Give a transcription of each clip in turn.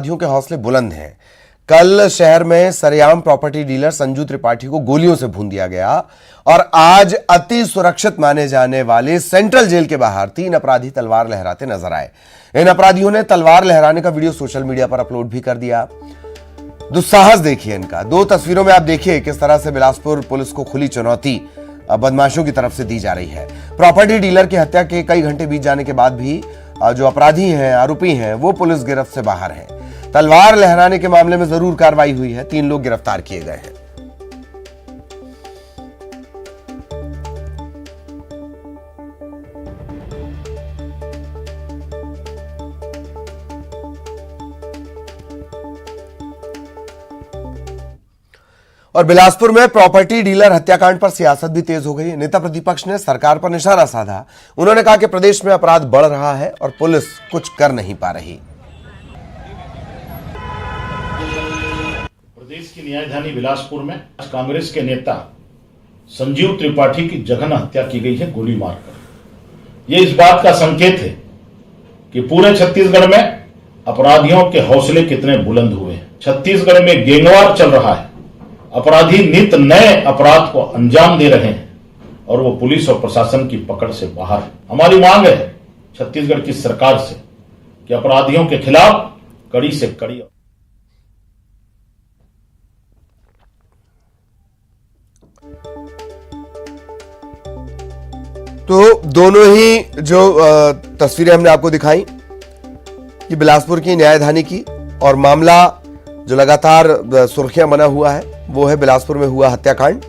अपराधियों के हौसले बुलंद हैं। कल शहर में सरेआम प्रॉपर्टी डीलर संजू त्रिपाठी को गोलियों से भून दिया गया और आज अति सुरक्षित माने जाने वाले सेंट्रल जेल के बाहर 3 अपराधी तलवार लहराते नजर आए। इन अपराधियों ने तलवार लहराने का वीडियो सोशल मीडिया पर अपलोड भी कर दिया। दुस्साहस देखिए इनका। 2 तस्वीरों में आप देखिए किस तरह से बिलासपुर पुलिस को खुली चुनौती बदमाशों की तरफ से दी जा रही है। प्रॉपर्टी डीलर की हत्या के कई घंटे बीत जाने के बाद भी जो अपराधी हैं, आरोपी हैं, वो पुलिस गिरफ्त से बाहर हैं। तलवार लहराने के मामले में जरूर कार्रवाई हुई है। 3 लोग गिरफ्तार किए गए हैं। और बिलासपुर में प्रॉपर्टी डीलर हत्याकांड पर सियासत भी तेज हो गई। नेता प्रतिपक्ष ने सरकार पर निशाना साधा। उन्होंने कहा कि प्रदेश में अपराध बढ़ रहा है और पुलिस कुछ कर नहीं पा रही। प्रदेश की न्यायधानी बिलासपुर में कांग्रेस के नेता संजीव त्रिपाठी की जघन्य हत्या की गई है गोली मारकर। ये इस बात का संकेत है कि पूरे छत्तीसगढ़ में अपराधियों के हौसले कितने बुलंद हुए हैं। छत्तीसगढ़ में गैंगवार चल रहा है। अपराधी नित नए अपराध को अंजाम दे रहे हैं और वो पुलिस और प्रशासन की पकड़ से बाहर है। हमारी मांग है छत्तीसगढ़ की सरकार से कि अपराधियों के खिलाफ कड़ी से कड़ी। तो दोनों ही जो तस्वीरें हमने आपको दिखाई, ये बिलासपुर की न्यायधानी की, और मामला जो लगातार सुर्खियां बना हुआ है वो है बिलासपुर में हुआ हत्याकांड।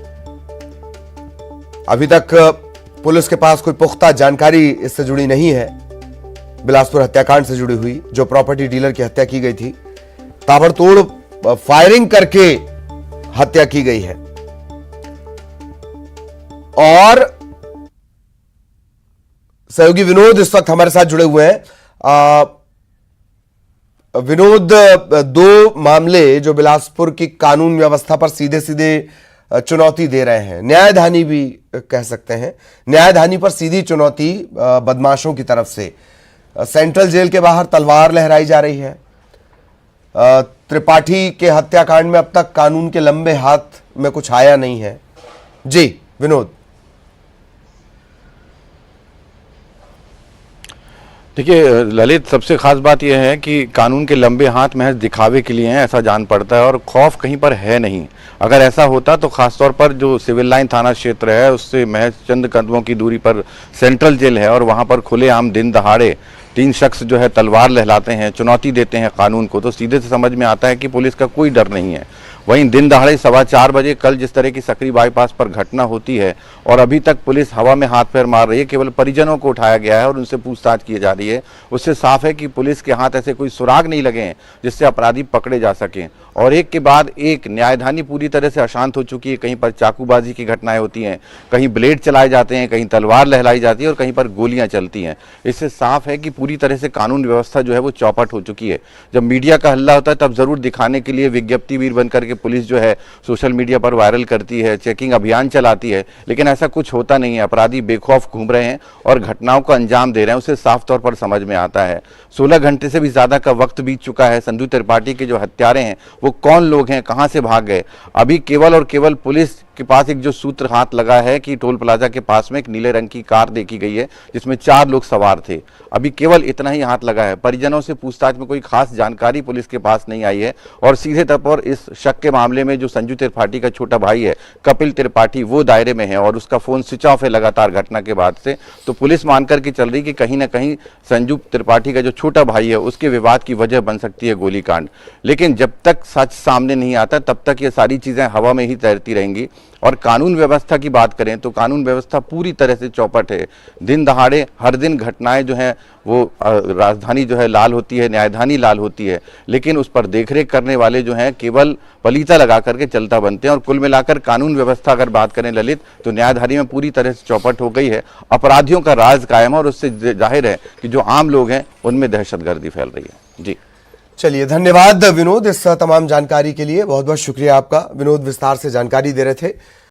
अभी तक पुलिस के पास कोई पुख्ता जानकारी इससे जुड़ी नहीं है। बिलासपुर हत्याकांड से जुड़ी हुई जो प्रॉपर्टी डीलर की हत्या की गई थी, ताबड़तोड़ फायरिंग करके हत्या की गई है। और सहयोगी विनोद इस वक्त हमारे साथ जुड़े हुए हैं। विनोद, 2 मामले जो बिलासपुर की कानून व्यवस्था पर सीधे सीधे चुनौती दे रहे हैं, न्यायधानी भी कह सकते हैं, न्यायधानी पर सीधी चुनौती बदमाशों की तरफ से। सेंट्रल जेल के बाहर तलवार लहराई जा रही है। त्रिपाठी के हत्याकांड में अब तक कानून के लंबे हाथ में कुछ आया नहीं है। जी विनोद। देखिए ललित, सबसे खास बात यह है कि कानून के लंबे हाथ महज दिखावे के लिए हैं, ऐसा जान पड़ता है, और खौफ कहीं पर है नहीं। अगर ऐसा होता तो खासतौर पर जो सिविल लाइन थाना क्षेत्र है उससे महज चंद कदमों की दूरी पर सेंट्रल जेल है, और वहां पर खुलेआम दिन दहाड़े 3 शख्स जो है तलवार लहराते हैं, चुनौती देते हैं कानून को, तो सीधे से समझ में आता है कि पुलिस का कोई डर नहीं है। वहीं दिन दहाड़े 4:15 बजे कल जिस तरह की सकरी बाईपास पर घटना होती है और अभी तक पुलिस हवा में हाथ पैर मार रही है, केवल परिजनों को उठाया गया है और उनसे पूछताछ की जा रही है, उससे साफ है कि पुलिस के हाथ ऐसे कोई सुराग नहीं लगे हैं जिससे अपराधी पकड़े जा सकें। और एक के बाद एक न्यायधानी पूरी तरह से अशांत हो चुकी है। कहीं पर चाकूबाजी की घटनाएं होती हैं, कहीं ब्लेड चलाए जाते हैं, कहीं तलवार लहराई जाती है और कहीं पर गोलियां चलती हैं। इससे साफ है कि पूरी तरह से कानून व्यवस्था जो है वो चौपट हो चुकी है। जब मीडिया का हल्ला होता है तब जरूर दिखाने के लिए विज्ञप्ति वीर बनकर के पुलिस जो है सोशल मीडिया पर वायरल करती है, चेकिंग अभियान चलाती है, लेकिन ऐसा कुछ होता नहीं है। अपराधी बेखौफ घूम रहे हैं और घटनाओं को अंजाम दे रहे हैं, उसे साफ तौर पर समझ में आता है। 16 घंटे से भी ज्यादा का वक्त बीत चुका है। संजू त्रिपाठी के जो हत्यारे हैं वो कौन लोग हैं, कहां से भाग गए? अभी केवल और केवल पुलिस के पास एक जो सूत्र हाथ लगा है कि टोल प्लाजा के पास में एक नीले रंग की कार देखी गई है जिसमें 4 लोग सवार थे। अभी केवल इतना ही हाथ लगा है। परिजनों से पूछताछ में कोई खास जानकारी पुलिस के पास नहीं आई है और सीधे तौर पर इस शक के मामले में जो संजू त्रिपाठी का छोटा भाई है कपिल त्रिपाठी, वो दायरे में है और उसका फोन स्विच ऑफ है लगातार घटना के बाद से। तो पुलिस मानकर के चल रही कि कहीं ना कहीं संजू त्रिपाठी का जो छोटा भाई है उसके विवाद की वजह बन सकती है गोलीकांड। लेकिन जब तक सच सामने नहीं आता तब तक ये सारी चीजें हवा में ही तैरती रहेंगी। और कानून व्यवस्था की बात करें तो कानून व्यवस्था पूरी तरह से चौपट है। दिन दहाड़े हर दिन घटनाएं जो हैं वो राजधानी जो है लाल होती है, न्यायधानी लाल होती है, लेकिन उस पर देखरेख करने वाले जो हैं केवल पलीता लगा करके चलता बनते हैं। और कुल मिलाकर कानून व्यवस्था अगर बात करें ललित, तो न्यायधानी में पूरी तरह से चौपट हो गई है। अपराधियों का राज कायम है और उससे जाहिर है कि जो आम लोग हैं उनमें दहशतगर्दी फैल रही है। जी चलिए, धन्यवाद विनोद इस तमाम जानकारी के लिए। बहुत बहुत शुक्रिया आपका। विनोद विस्तार से जानकारी दे रहे थे।